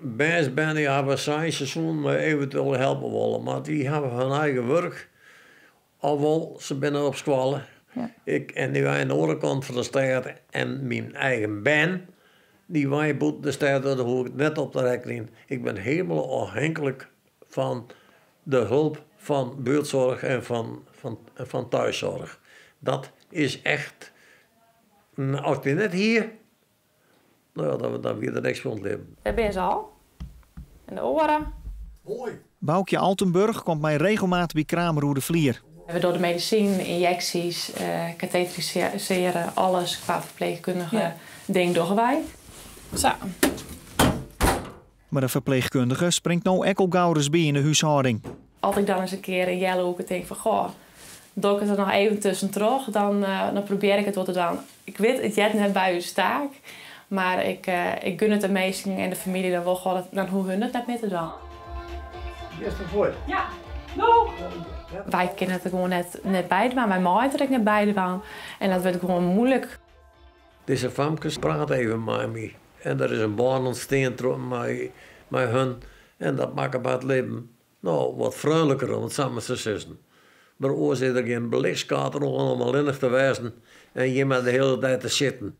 Best ben die hebben 6 seizoen me eventueel helpen willen, maar die hebben hun eigen werk. Alhoewel, ze binnen op school. Ja. Ik en die wij aan de andere kant van de stad en mijn eigen band, die wij boet de stad, daar hoef ik net op te rekenen. Ik ben helemaal afhankelijk van de hulp van buurtzorg en van thuiszorg. Dat is echt, als je net hier, nou ja, dan weer de niks van het leven. Daar ben ze al. En de oren. Mooi. Boukje Altenburg komt mij regelmatig bij Kramerhoe de Vlier. We door de medicijn, injecties, katheteriseren, alles qua verpleegkundige ding doen wij. Zo. Maar de verpleegkundige springt nou ekkelgouders bij in de huishouding. Als ik dan eens een keer een jelle hoek denk van goh, doe ik het er nog even tussen terug, dan probeer ik het wat te doen. Ik weet, het jet net bij u staak, maar ik gun het de meesten en de familie dan wel gewoon dan hoe hun het net mee te doen. Eerst voor. Ja, no. Wij kunnen het er gewoon net bij doen, mijn man er net bij doen en dat wordt gewoon moeilijk. Deze famkes praat even met me en er is een baan ontstaan met hun en dat maakt het leven nou wat vrolijker om het samen te zitten. Maar oor zit er geen blikskater om allemaal innig te wijzen en je met de hele tijd te zitten.